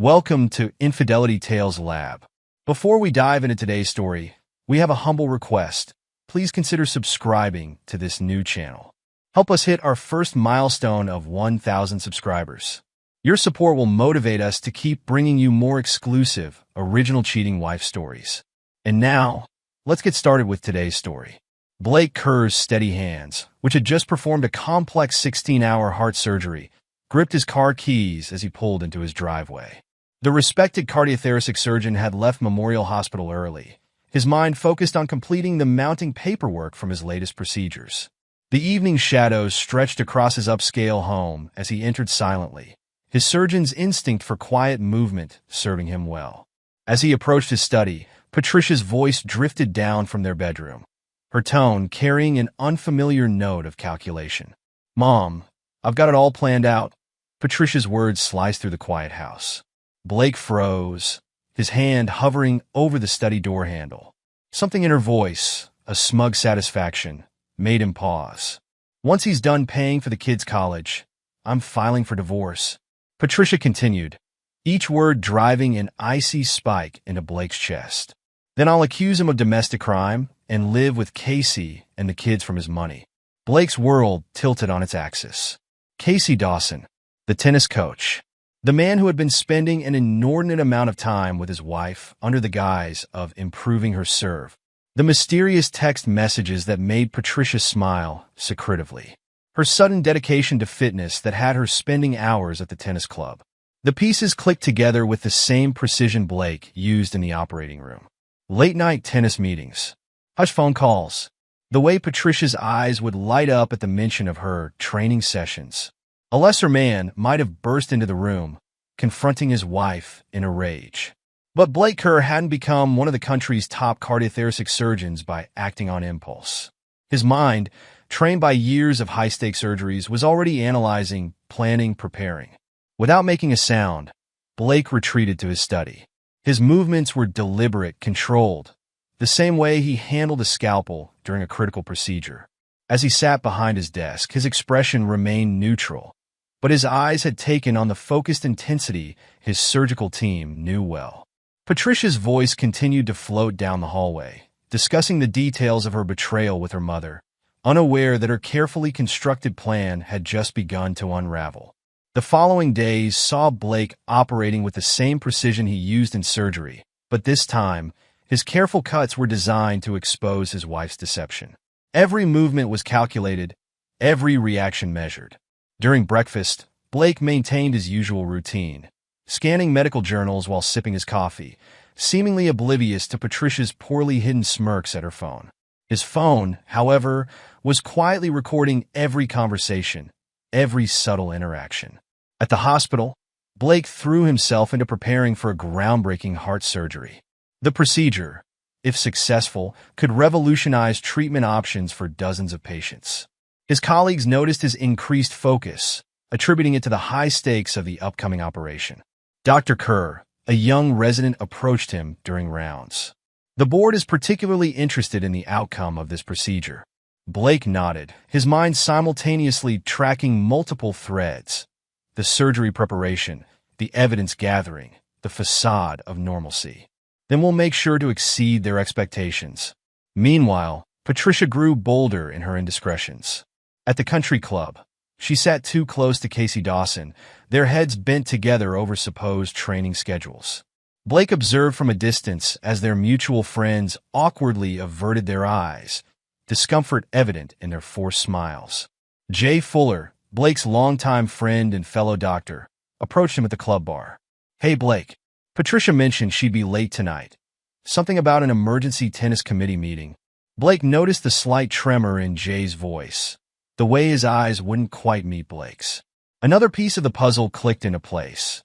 Welcome to Infidelity Tales Lab. Before we dive into today's story, we have a humble request. Please consider subscribing to this new channel. Help us hit our first milestone of 1,000 subscribers. Your support will motivate us to keep bringing you more exclusive, original cheating wife stories. And now, let's get started with today's story. Blake Kerr's steady hands, which had just performed a complex 16-hour heart surgery, gripped his car keys as he pulled into his driveway. The respected cardiothoracic surgeon had left Memorial Hospital early, his mind focused on completing the mounting paperwork from his latest procedures. The evening shadows stretched across his upscale home as he entered silently, his surgeon's instinct for quiet movement serving him well. As he approached his study, Patricia's voice drifted down from their bedroom, her tone carrying an unfamiliar note of calculation. "Mom, I've got it all planned out." Patricia's words sliced through the quiet house. Blake froze, his hand hovering over the study door handle. Something in her voice, a smug satisfaction, made him pause. "Once he's done paying for the kids' college, I'm filing for divorce," Patricia continued, each word driving an icy spike into Blake's chest. "Then I'll accuse him of domestic crime and live with Casey and the kids from his money." Blake's world tilted on its axis. Casey Dawson, the tennis coach, the man who had been spending an inordinate amount of time with his wife under the guise of improving her serve. The mysterious text messages that made Patricia smile secretively. Her sudden dedication to fitness that had her spending hours at the tennis club. The pieces clicked together with the same precision Blake used in the operating room. Late-night tennis meetings. Hush phone calls. The way Patricia's eyes would light up at the mention of her training sessions. A lesser man might have burst into the room, confronting his wife in a rage. But Blake Kerr hadn't become one of the country's top cardiothoracic surgeons by acting on impulse. His mind, trained by years of high-stakes surgeries, was already analyzing, planning, preparing. Without making a sound, Blake retreated to his study. His movements were deliberate, controlled, the same way he handled a scalpel during a critical procedure. As he sat behind his desk, his expression remained neutral, but his eyes had taken on the focused intensity his surgical team knew well. Patricia's voice continued to float down the hallway, discussing the details of her betrayal with her mother, unaware that her carefully constructed plan had just begun to unravel. The following days saw Blake operating with the same precision he used in surgery, but this time, his careful cuts were designed to expose his wife's deception. Every movement was calculated, every reaction measured. During breakfast, Blake maintained his usual routine, scanning medical journals while sipping his coffee, seemingly oblivious to Patricia's poorly hidden smirks at her phone. His phone, however, was quietly recording every conversation, every subtle interaction. At the hospital, Blake threw himself into preparing for a groundbreaking heart surgery. The procedure, if successful, could revolutionize treatment options for dozens of patients. His colleagues noticed his increased focus, attributing it to the high stakes of the upcoming operation. Dr. Kerr, a young resident, approached him during rounds. "The board is particularly interested in the outcome of this procedure." Blake nodded, his mind simultaneously tracking multiple threads. The surgery preparation, the evidence gathering, the facade of normalcy. "Then we'll make sure to exceed their expectations." Meanwhile, Patricia grew bolder in her indiscretions. At the country club, she sat too close to Casey Dawson, their heads bent together over supposed training schedules. Blake observed from a distance as their mutual friends awkwardly averted their eyes, discomfort evident in their forced smiles. Jay Fuller, Blake's longtime friend and fellow doctor, approached him at the club bar. "Hey, Blake, Patricia mentioned she'd be late tonight. Something about an emergency tennis committee meeting." Blake noticed the slight tremor in Jay's voice, the way his eyes wouldn't quite meet Blake's. Another piece of the puzzle clicked into place.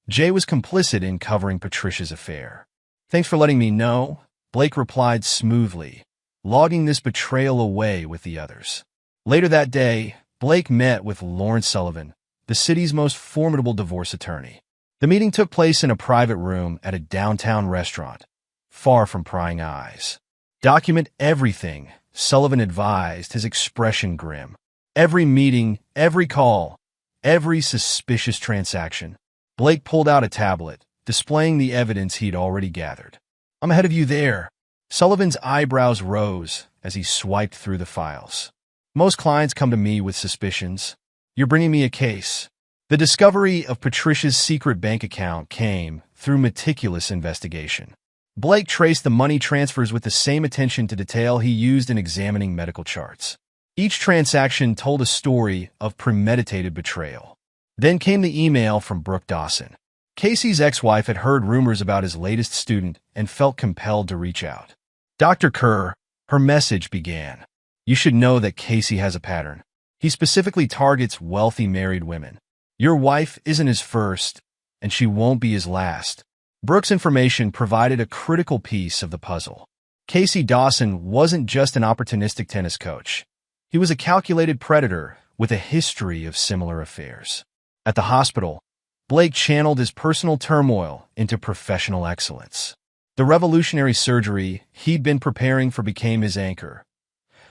Jay was complicit in covering Patricia's affair. "Thanks for letting me know," Blake replied smoothly, logging this betrayal away with the others. Later that day, Blake met with Lawrence Sullivan, the city's most formidable divorce attorney. The meeting took place in a private room at a downtown restaurant, far from prying eyes. "Document everything," Sullivan advised, his expression grim. "Every meeting, every call, every suspicious transaction." Blake pulled out a tablet, displaying the evidence he'd already gathered. "I'm ahead of you there." Sullivan's eyebrows rose as he swiped through the files. "Most clients come to me with suspicions. You're bringing me a case." The discovery of Patricia's secret bank account came through meticulous investigation. Blake traced the money transfers with the same attention to detail he used in examining medical charts. Each transaction told a story of premeditated betrayal. Then came the email from Brooke Dawson. Casey's ex-wife had heard rumors about his latest student and felt compelled to reach out. "Dr. Kerr," her message began, "you should know that Casey has a pattern. He specifically targets wealthy married women. Your wife isn't his first, and she won't be his last." Brooke's information provided a critical piece of the puzzle. Casey Dawson wasn't just an opportunistic tennis coach. He was a calculated predator with a history of similar affairs. At the hospital, Blake channeled his personal turmoil into professional excellence. The revolutionary surgery he'd been preparing for became his anchor,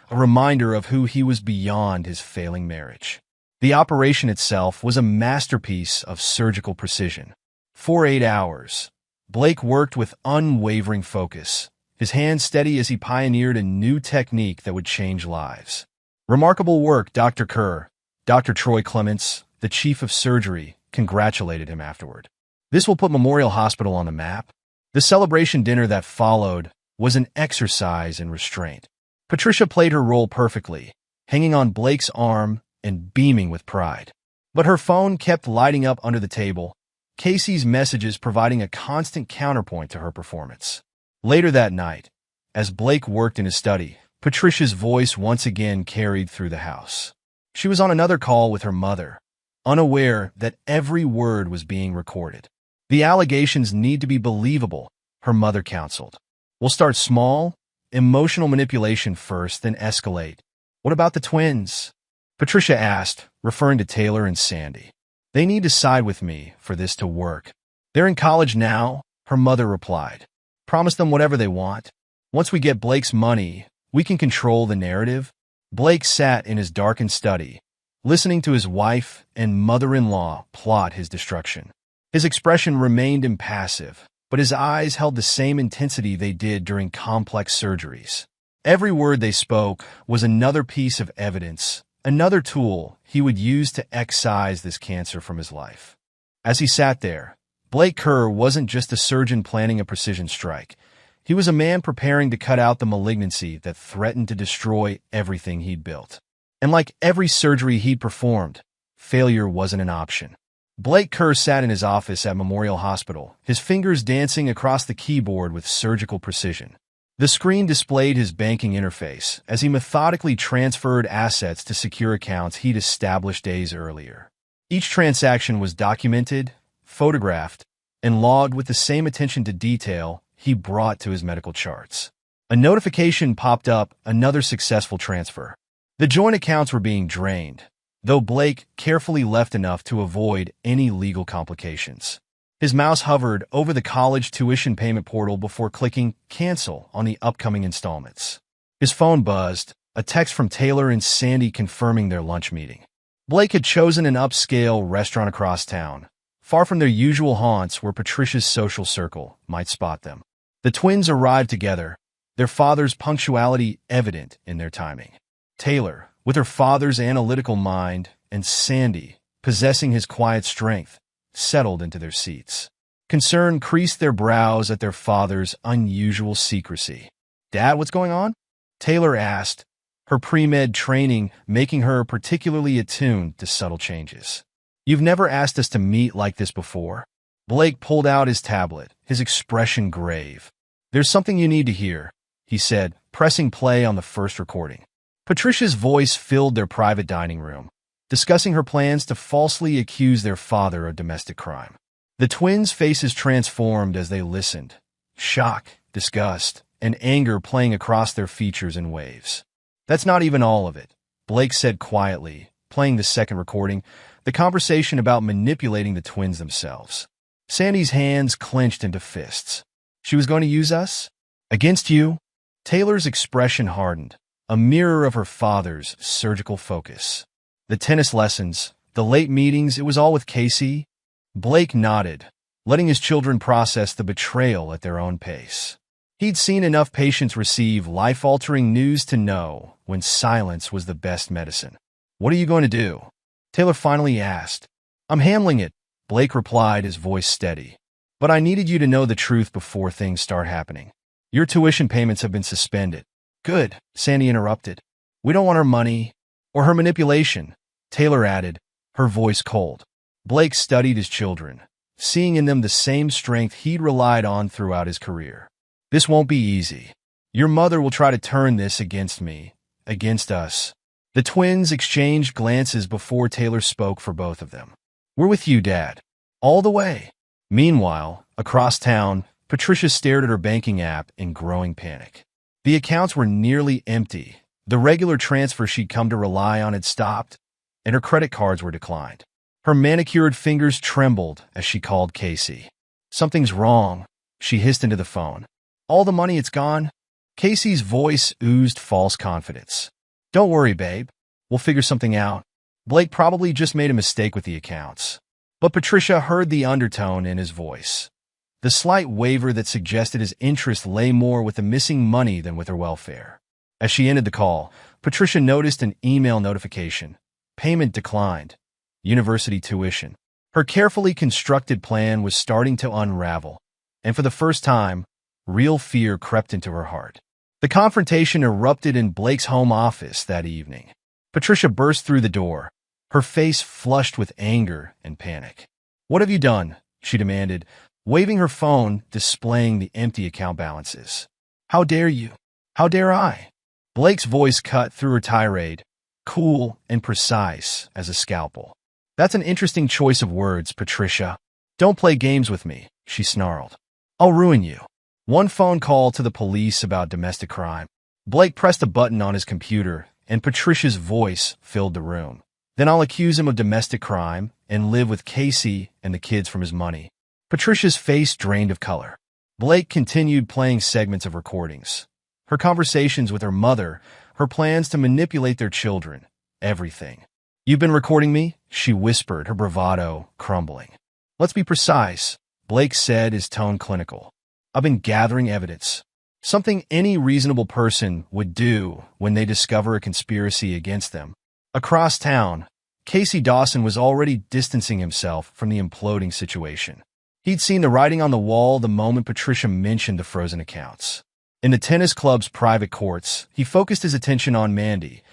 a reminder of who he was beyond his failing marriage. The operation itself was a masterpiece of surgical precision. For 8 hours, Blake worked with unwavering focus, his hands steady as he pioneered a new technique that would change lives. "Remarkable work, Dr. Kerr." Dr. Troy Clements, the chief of surgery, congratulated him afterward. "This will put Memorial Hospital on the map." The celebration dinner that followed was an exercise in restraint. Patricia played her role perfectly, hanging on Blake's arm and beaming with pride. But her phone kept lighting up under the table, Casey's messages providing a constant counterpoint to her performance. Later that night, as Blake worked in his study, Patricia's voice once again carried through the house. She was on another call with her mother, unaware that every word was being recorded. "The allegations need to be believable," her mother counseled. "We'll start small, emotional manipulation first, then escalate." "What about the twins?" Patricia asked, referring to Taylor and Sandy. "They need to side with me for this to work." "They're in college now," her mother replied. "Promise them whatever they want. Once we get Blake's money, we can control the narrative." Blake sat in his darkened study, listening to his wife and mother-in-law plot his destruction. His expression remained impassive, but his eyes held the same intensity they did during complex surgeries. Every word they spoke was another piece of evidence, another tool he would use to excise this cancer from his life. As he sat there, Blake Kerr wasn't just a surgeon planning a precision strike. He was a man preparing to cut out the malignancy that threatened to destroy everything he'd built. And like every surgery he'd performed, failure wasn't an option. Blake Kerr sat in his office at Memorial Hospital, his fingers dancing across the keyboard with surgical precision. The screen displayed his banking interface as he methodically transferred assets to secure accounts he'd established days earlier. Each transaction was documented, photographed, and logged with the same attention to detail he brought to his medical charts. A notification popped up, another successful transfer. The joint accounts were being drained, though Blake carefully left enough to avoid any legal complications. His mouse hovered over the college tuition payment portal before clicking cancel on the upcoming installments. His phone buzzed, a text from Taylor and Sandy confirming their lunch meeting. Blake had chosen an upscale restaurant across town, far from their usual haunts where Patricia's social circle might spot them. The twins arrived together, their father's punctuality evident in their timing. Taylor, with her father's analytical mind, and Sandy, possessing his quiet strength, settled into their seats. Concern creased their brows at their father's unusual secrecy. "Dad, what's going on?" Taylor asked, her pre-med training making her particularly attuned to subtle changes. "You've never asked us to meet like this before." Blake pulled out his tablet, his expression grave. "There's something you need to hear," he said, pressing play on the first recording. Patricia's voice filled their private dining room, discussing her plans to falsely accuse their father of domestic crime. The twins' faces transformed as they listened, shock, disgust, and anger playing across their features in waves. "That's not even all of it," Blake said quietly, playing the second recording, the conversation about manipulating the twins themselves. Sandy's hands clenched into fists. "She was going to use us? Against you?" Taylor's expression hardened, a mirror of her father's surgical focus. The tennis lessons, the late meetings, it was all with Casey. Blake nodded, letting his children process the betrayal at their own pace. He'd seen enough patients receive life-altering news to know when silence was the best medicine. "What are you going to do?" Taylor finally asked. "I'm handling it," Blake replied, his voice steady. "But I needed you to know the truth before things start happening. Your tuition payments have been suspended." "Good," Sandy interrupted. "We don't want her money or her manipulation," Taylor added, her voice cold. Blake studied his children, seeing in them the same strength he'd relied on throughout his career. "This won't be easy. Your mother will try to turn this against me, against us." The twins exchanged glances before Taylor spoke for both of them. "We're with you, Dad. All the way." Meanwhile, across town, Patricia stared at her banking app in growing panic. The accounts were nearly empty. The regular transfer she'd come to rely on had stopped, and her credit cards were declined. Her manicured fingers trembled as she called Casey. "Something's wrong," she hissed into the phone. "All the money, it's gone?" Casey's voice oozed false confidence. "Don't worry, babe. We'll figure something out. Blake probably just made a mistake with the accounts." But Patricia heard the undertone in his voice, the slight waver that suggested his interest lay more with the missing money than with her welfare. As she ended the call, Patricia noticed an email notification. Payment declined. University tuition. Her carefully constructed plan was starting to unravel, and for the first time, real fear crept into her heart. The confrontation erupted in Blake's home office that evening. Patricia burst through the door, her face flushed with anger and panic. "What have you done?" she demanded, waving her phone, displaying the empty account balances. "How dare you? How dare I?" Blake's voice cut through her tirade, cool and precise as a scalpel. "That's an interesting choice of words, Patricia. Don't play games with me," she snarled. "I'll ruin you." One phone call to the police about domestic crime. Blake pressed a button on his computer, and Patricia's voice filled the room. "Then I'll accuse him of domestic crime and live with Casey and the kids from his money." Patricia's face drained of color. Blake continued playing segments of recordings. Her conversations with her mother, her plans to manipulate their children, everything. "You've been recording me?" she whispered, her bravado crumbling. "Let's be precise," Blake said, his tone clinical. "I've been gathering evidence. Something any reasonable person would do when they discover a conspiracy against them." Across town, Casey Dawson was already distancing himself from the imploding situation. He'd seen the writing on the wall the moment Patricia mentioned the frozen accounts. In the tennis club's private courts, he focused his attention on Mandy,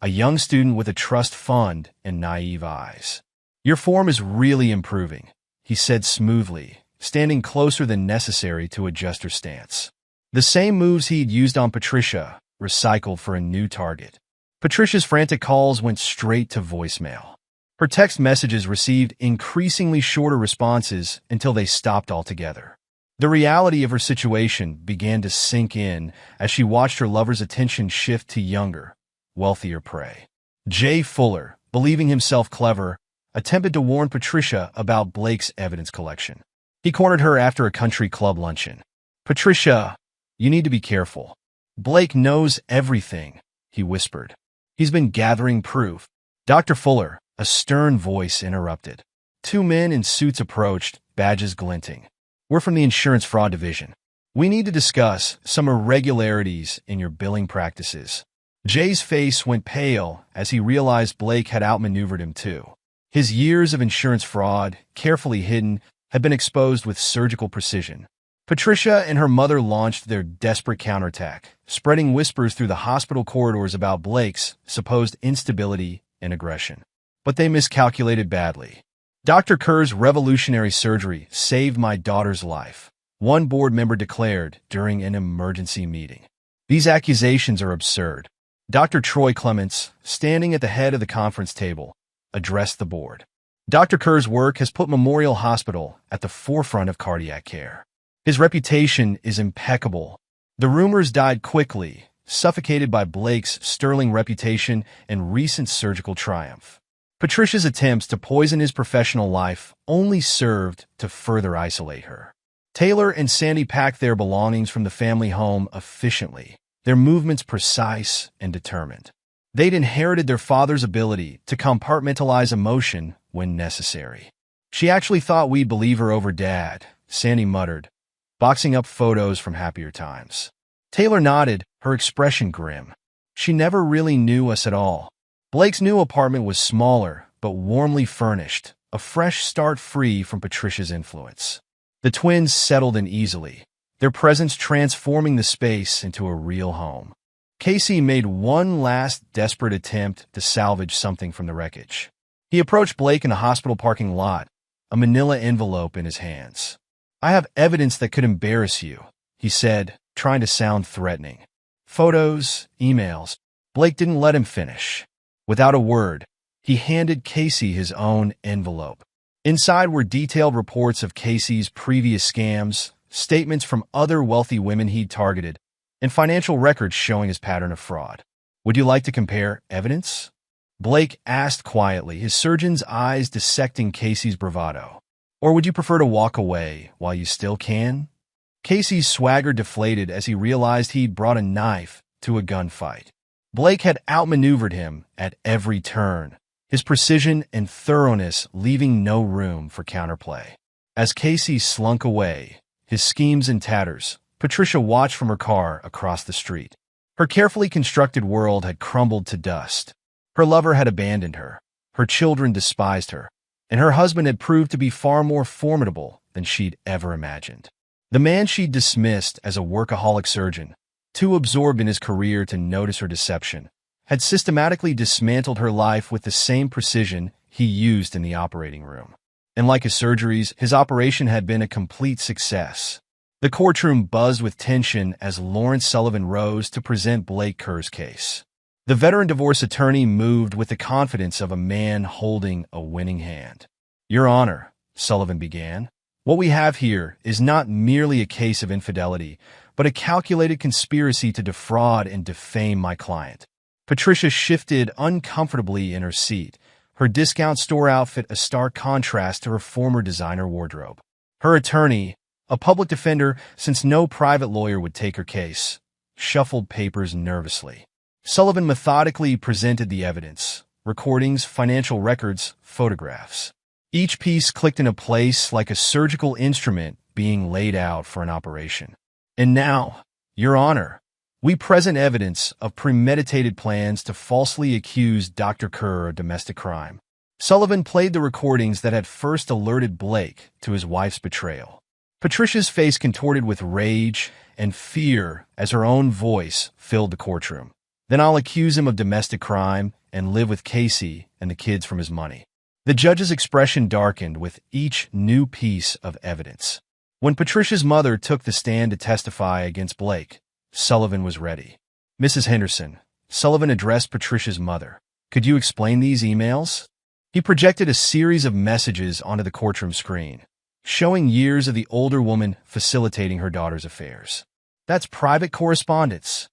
a young student with a trust fund and naive eyes. "Your form is really improving," he said smoothly, standing closer than necessary to adjust her stance. The same moves he'd used on Patricia, recycled for a new target. Patricia's frantic calls went straight to voicemail. Her text messages received increasingly shorter responses until they stopped altogether. The reality of her situation began to sink in as she watched her lover's attention shift to younger, wealthier prey. Jay Fuller, believing himself clever, attempted to warn Patricia about Blake's evidence collection. He cornered her after a country club luncheon. "Patricia, you need to be careful. Blake knows everything," he whispered. "He's been gathering proof." "Dr. Fuller," a stern voice interrupted. Two men in suits approached, badges glinting. "We're from the insurance fraud division. We need to discuss some irregularities in your billing practices." Jay's face went pale as he realized Blake had outmaneuvered him too. His years of insurance fraud, carefully hidden, had been exposed with surgical precision. Patricia and her mother launched their desperate counterattack, spreading whispers through the hospital corridors about Blake's supposed instability and aggression. But they miscalculated badly. "Dr. Kerr's revolutionary surgery saved my daughter's life," one board member declared during an emergency meeting. "These accusations are absurd." Dr. Troy Clements, standing at the head of the conference table, addressed the board. "Dr. Kerr's work has put Memorial Hospital at the forefront of cardiac care. His reputation is impeccable." The rumors died quickly, suffocated by Blake's sterling reputation and recent surgical triumph. Patricia's attempts to poison his professional life only served to further isolate her. Taylor and Sandy packed their belongings from the family home efficiently, their movements precise and determined. They'd inherited their father's ability to compartmentalize emotion when necessary. She actually thought we'd believe her over Dad, Sandy muttered, boxing up photos from happier times. Taylor nodded, her expression grim. She never really knew us at all. Blake's new apartment was smaller, but warmly furnished, a fresh start free from Patricia's influence. The twins settled in easily, their presence transforming the space into a real home. Casey made one last desperate attempt to salvage something from the wreckage. He approached Blake in a hospital parking lot, a manila envelope in his hands. "I have evidence that could embarrass you," he said, trying to sound threatening. "Photos, emails." Blake didn't let him finish. Without a word, he handed Casey his own envelope. Inside were detailed reports of Casey's previous scams, statements from other wealthy women he'd targeted, and financial records showing his pattern of fraud. "Would you like to compare evidence?" Blake asked quietly, his surgeon's eyes dissecting Casey's bravado. "Or would you prefer to walk away while you still can?" Casey's swagger deflated as he realized he'd brought a knife to a gunfight. Blake had outmaneuvered him at every turn, his precision and thoroughness leaving no room for counterplay. As Casey slunk away, his schemes in tatters, Patricia watched from her car across the street. Her carefully constructed world had crumbled to dust. Her lover had abandoned her children despised her, and her husband had proved to be far more formidable than she'd ever imagined. The man she'd dismissed as a workaholic surgeon, too absorbed in his career to notice her deception, had systematically dismantled her life with the same precision he used in the operating room. And like his surgeries, his operation had been a complete success. The courtroom buzzed with tension as Lawrence Sullivan rose to present Blake Kerr's case. The veteran divorce attorney moved with the confidence of a man holding a winning hand. "Your Honor," Sullivan began, "what we have here is not merely a case of infidelity, but a calculated conspiracy to defraud and defame my client." Patricia shifted uncomfortably in her seat, her discount store outfit a stark contrast to her former designer wardrobe. Her attorney, a public defender since no private lawyer would take her case, shuffled papers nervously. Sullivan methodically presented the evidence: recordings, financial records, photographs. Each piece clicked into place like a surgical instrument being laid out for an operation. "And now, Your Honor, we present evidence of premeditated plans to falsely accuse Dr. Kerr of domestic crime." Sullivan played the recordings that had first alerted Blake to his wife's betrayal. Patricia's face contorted with rage and fear as her own voice filled the courtroom. "Then I'll accuse him of domestic crime and live with Casey and the kids from his money." The judge's expression darkened with each new piece of evidence. When Patricia's mother took the stand to testify against Blake, Sullivan was ready. "Mrs. Henderson," Sullivan addressed Patricia's mother, "could you explain these emails?" He projected a series of messages onto the courtroom screen, showing years of the older woman facilitating her daughter's affairs. "That's private correspondence,"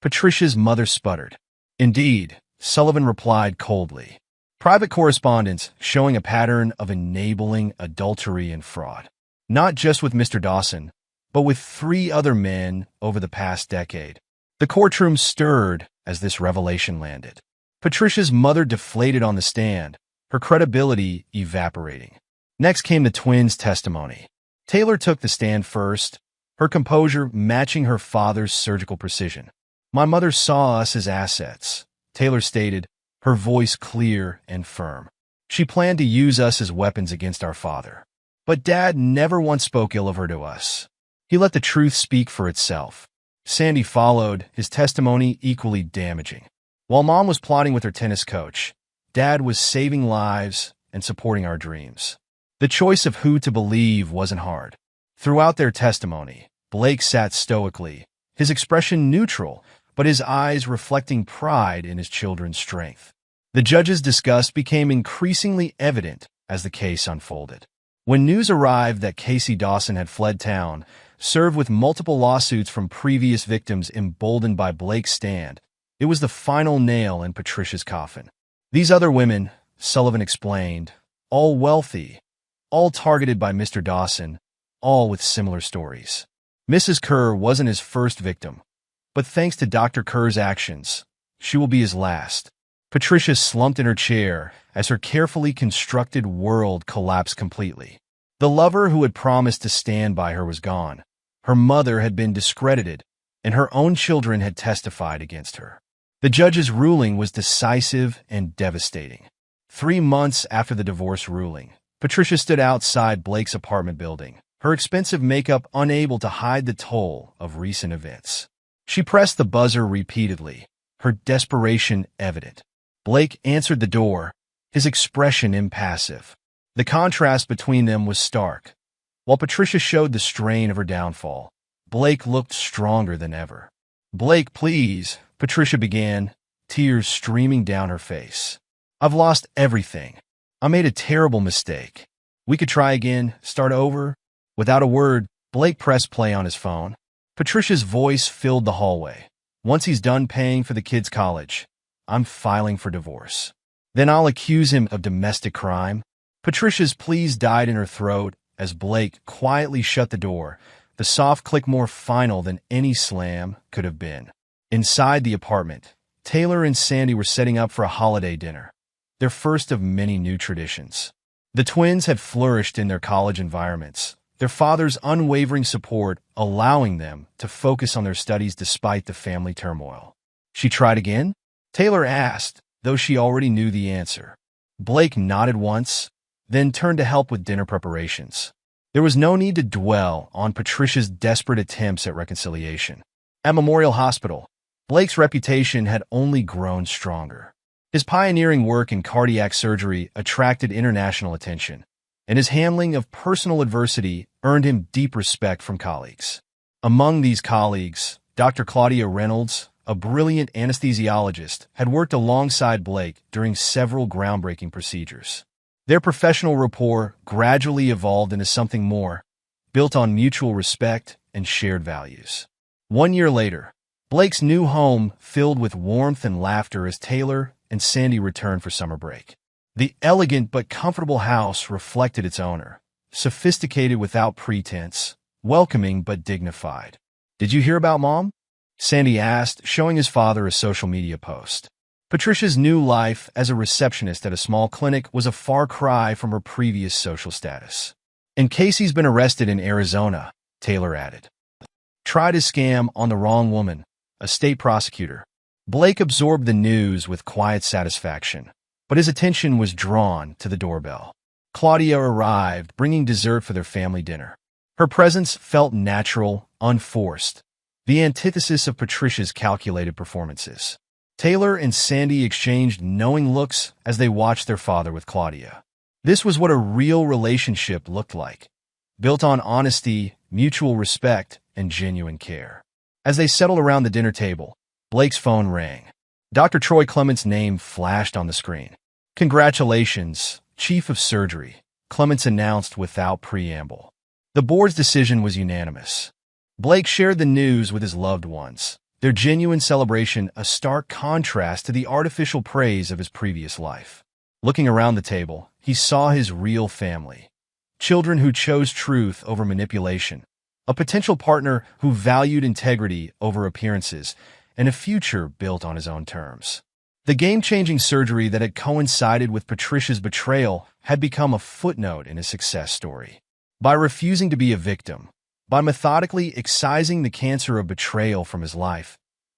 Patricia's mother sputtered. "Indeed," Sullivan replied coldly. "Private correspondence showing a pattern of enabling adultery and fraud. Not just with Mr. Dawson, but with 3 other men over the past decade." The courtroom stirred as this revelation landed. Patricia's mother deflated on the stand, her credibility evaporating. Next came the twins' testimony. Taylor took the stand first, her composure matching her father's surgical precision. "My mother saw us as assets," Taylor stated, her voice clear and firm. "She planned to use us as weapons against our father. But Dad never once spoke ill of her to us. He let the truth speak for itself." Sandy followed, his testimony equally damaging. "While Mom was plotting with her tennis coach, Dad was saving lives and supporting our dreams." The choice of who to believe wasn't hard. Throughout their testimony, Blake sat stoically, his expression neutral, but his eyes reflecting pride in his children's strength. The judge's disgust became increasingly evident as the case unfolded. When news arrived that Casey Dawson had fled town, served with multiple lawsuits from previous victims emboldened by Blake's stand, it was the final nail in Patricia's coffin. "These other women," Sullivan explained, "all wealthy, all targeted by Mr. Dawson, all with similar stories. Mrs. Kerr wasn't his first victim, but thanks to Dr. Kerr's actions, she will be his last." Patricia slumped in her chair as her carefully constructed world collapsed completely. The lover who had promised to stand by her was gone. Her mother had been discredited, and her own children had testified against her. The judge's ruling was decisive and devastating. 3 months after the divorce ruling, Patricia stood outside Blake's apartment building, her expensive makeup unable to hide the toll of recent events. She pressed the buzzer repeatedly, her desperation evident. Blake answered the door, his expression impassive. The contrast between them was stark. While Patricia showed the strain of her downfall, Blake looked stronger than ever. "Blake, please," Patricia began, tears streaming down her face. "I've lost everything. I made a terrible mistake. We could try again, start over." Without a word, Blake pressed play on his phone. Patricia's voice filled the hallway. "Once he's done paying for the kids' college, I'm filing for divorce. Then I'll accuse him of domestic crime." Patricia's pleas died in her throat as Blake quietly shut the door, the soft click more final than any slam could have been. Inside the apartment, Taylor and Sandy were setting up for a holiday dinner, their first of many new traditions. The twins had flourished in their college environments, their father's unwavering support allowing them to focus on their studies despite the family turmoil. "She tried again?" Taylor asked, though she already knew the answer. Blake nodded once, then turned to help with dinner preparations. There was no need to dwell on Patricia's desperate attempts at reconciliation. At Memorial Hospital, Blake's reputation had only grown stronger. His pioneering work in cardiac surgery attracted international attention, and his handling of personal adversity earned him deep respect from colleagues. Among these colleagues, Dr. Claudia Reynolds, a brilliant anesthesiologist, had worked alongside Blake during several groundbreaking procedures. Their professional rapport gradually evolved into something more, built on mutual respect and shared values. 1 year later, Blake's new home filled with warmth and laughter as Taylor and Sandy returned for summer break. The elegant but comfortable house reflected its owner, sophisticated without pretense, welcoming but dignified. "Did you hear about Mom?" Sandy asked, showing his father a social media post. Patricia's new life as a receptionist at a small clinic was a far cry from her previous social status. "And Casey's been arrested in Arizona," Taylor added. "Tried his scam on the wrong woman, a state prosecutor." Blake absorbed the news with quiet satisfaction, but his attention was drawn to the doorbell. Claudia arrived, bringing dessert for their family dinner. Her presence felt natural, unforced, the antithesis of Patricia's calculated performances. Taylor and Sandy exchanged knowing looks as they watched their father with Claudia. This was what a real relationship looked like, built on honesty, mutual respect, and genuine care. As they settled around the dinner table, Blake's phone rang. Dr. Troy Clement's name flashed on the screen. "Congratulations, Chief of Surgery," Clements announced without preamble. The board's decision was unanimous. Blake shared the news with his loved ones, their genuine celebration a stark contrast to the artificial praise of his previous life. Looking around the table, he saw his real family. Children who chose truth over manipulation, a potential partner who valued integrity over appearances, and a future built on his own terms. The game-changing surgery that had coincided with Patricia's betrayal had become a footnote in his success story. By refusing to be a victim, by methodically excising the cancer of betrayal from his life,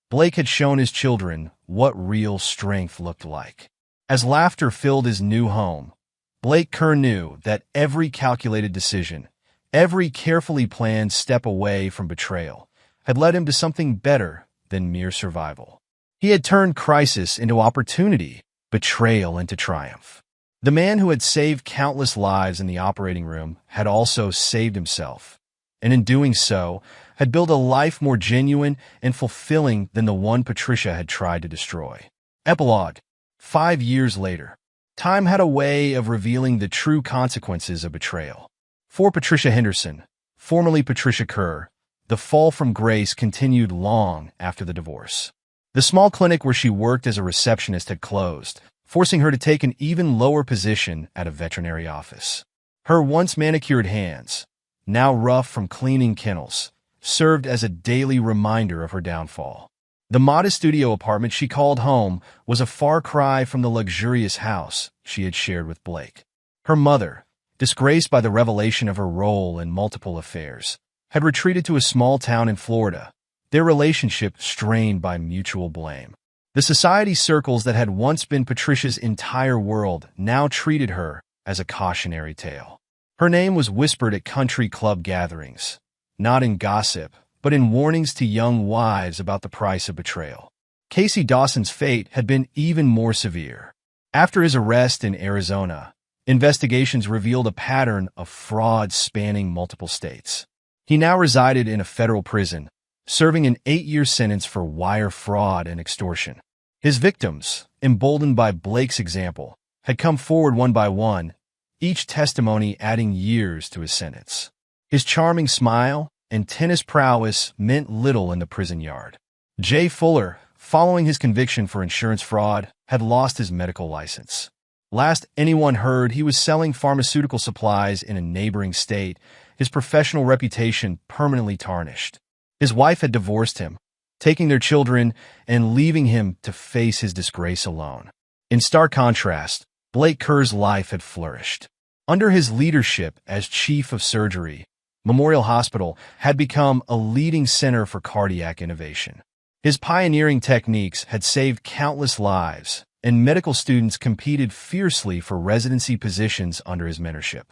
Blake had shown his children what real strength looked like. As laughter filled his new home, Blake Kerr knew that every calculated decision, every carefully planned step away from betrayal, had led him to something better than mere survival. He had turned crisis into opportunity, betrayal into triumph. The man who had saved countless lives in the operating room had also saved himself, and in doing so, had built a life more genuine and fulfilling than the one Patricia had tried to destroy. Epilogue. 5 years later, time had a way of revealing the true consequences of betrayal. For Patricia Henderson, formerly Patricia Kerr, the fall from grace continued long after the divorce. The small clinic where she worked as a receptionist had closed, forcing her to take an even lower position at a veterinary office. Her once manicured hands, now rough from cleaning kennels, served as a daily reminder of her downfall. The modest studio apartment she called home was a far cry from the luxurious house she had shared with Blake. Her mother, disgraced by the revelation of her role in multiple affairs, had retreated to a small town in Florida, their relationship strained by mutual blame. The society circles that had once been Patricia's entire world now treated her as a cautionary tale. Her name was whispered at country club gatherings, not in gossip, but in warnings to young wives about the price of betrayal. Casey Dawson's fate had been even more severe. After his arrest in Arizona, investigations revealed a pattern of fraud spanning multiple states. He now resided in a federal prison, serving an 8-year sentence for wire fraud and extortion. His victims, emboldened by Blake's example, had come forward one by one, each testimony adding years to his sentence. His charming smile and tennis prowess meant little in the prison yard. Jay Fuller, following his conviction for insurance fraud, had lost his medical license. Last anyone heard, he was selling pharmaceutical supplies in a neighboring state, his professional reputation permanently tarnished. His wife had divorced him, taking their children and leaving him to face his disgrace alone. In stark contrast, Blake Kerr's life had flourished. Under his leadership as chief of surgery, Memorial Hospital had become a leading center for cardiac innovation. His pioneering techniques had saved countless lives, and medical students competed fiercely for residency positions under his mentorship.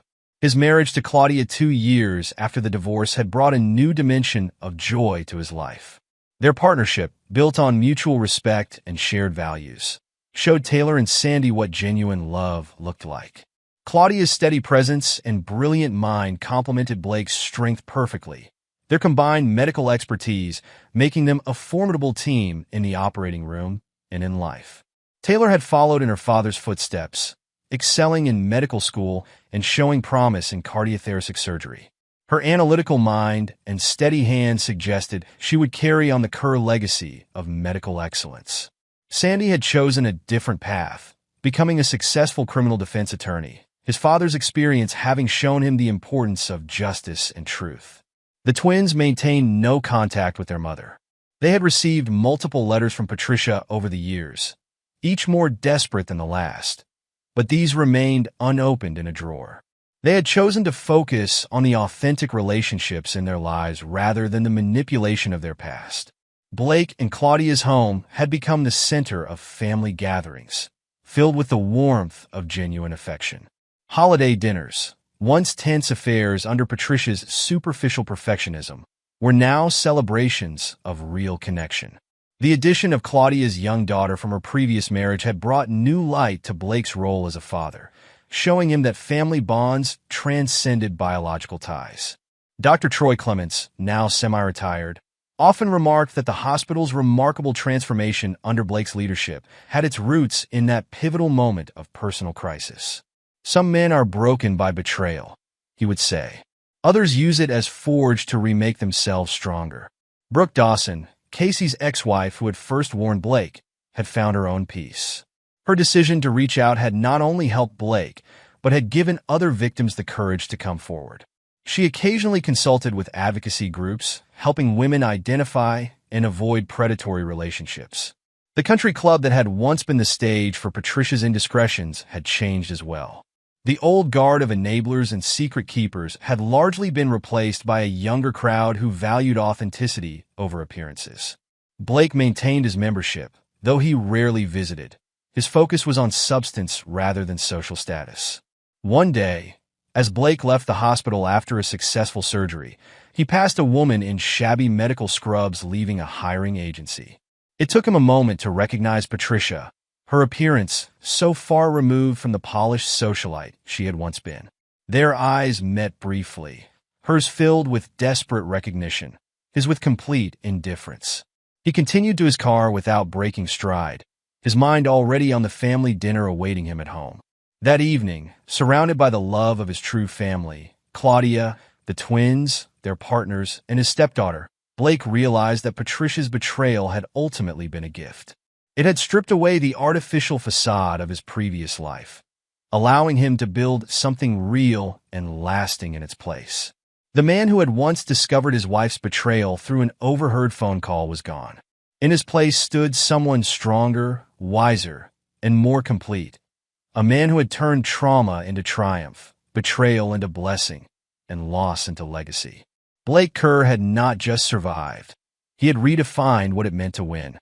His marriage to Claudia 2 years after the divorce had brought a new dimension of joy to his life. Their partnership, built on mutual respect and shared values, showed Taylor and Sandy what genuine love looked like. Claudia's steady presence and brilliant mind complemented Blake's strength perfectly, their combined medical expertise making them a formidable team in the operating room and in life. Taylor had followed in her father's footsteps, excelling in medical school and showing promise in cardiothoracic surgery. Her analytical mind and steady hand suggested she would carry on the Kerr legacy of medical excellence. Sandy had chosen a different path, becoming a successful criminal defense attorney, his father's experience having shown him the importance of justice and truth. The twins maintained no contact with their mother. They had received multiple letters from Patricia over the years, each more desperate than the last, but these remained unopened in a drawer. They had chosen to focus on the authentic relationships in their lives rather than the manipulation of their past. Blake and Claudia's home had become the center of family gatherings, filled with the warmth of genuine affection. Holiday dinners, once tense affairs under Patricia's superficial perfectionism, were now celebrations of real connection. The addition of Claudia's young daughter from her previous marriage had brought new light to Blake's role as a father, showing him that family bonds transcended biological ties. Dr. Troy Clements, now semi-retired, often remarked that the hospital's remarkable transformation under Blake's leadership had its roots in that pivotal moment of personal crisis. Some men are broken by betrayal, he would say. Others use it as forge to remake themselves stronger. Brooke Dawson, Casey's ex-wife who had first warned Blake, had found her own peace. Her decision to reach out had not only helped Blake, but had given other victims the courage to come forward. She occasionally consulted with advocacy groups, helping women identify and avoid predatory relationships. The country club that had once been the stage for Patricia's indiscretions had changed as well. The old guard of enablers and secret keepers had largely been replaced by a younger crowd who valued authenticity over appearances. Blake maintained his membership, though he rarely visited. His focus was on substance rather than social status. One day, as Blake left the hospital after a successful surgery, he passed a woman in shabby medical scrubs leaving a hiring agency. It took him a moment to recognize Patricia, her appearance so far removed from the polished socialite she had once been. Their eyes met briefly, hers filled with desperate recognition, his with complete indifference. He continued to his car without breaking stride, his mind already on the family dinner awaiting him at home. That evening, surrounded by the love of his true family, Claudia, the twins, their partners, and his stepdaughter, Blake realized that Patricia's betrayal had ultimately been a gift. It had stripped away the artificial facade of his previous life, allowing him to build something real and lasting in its place. The man who had once discovered his wife's betrayal through an overheard phone call was gone. In his place stood someone stronger, wiser, and more complete. A man who had turned trauma into triumph, betrayal into blessing, and loss into legacy. Blake Kerr had not just survived. He had redefined what it meant to win.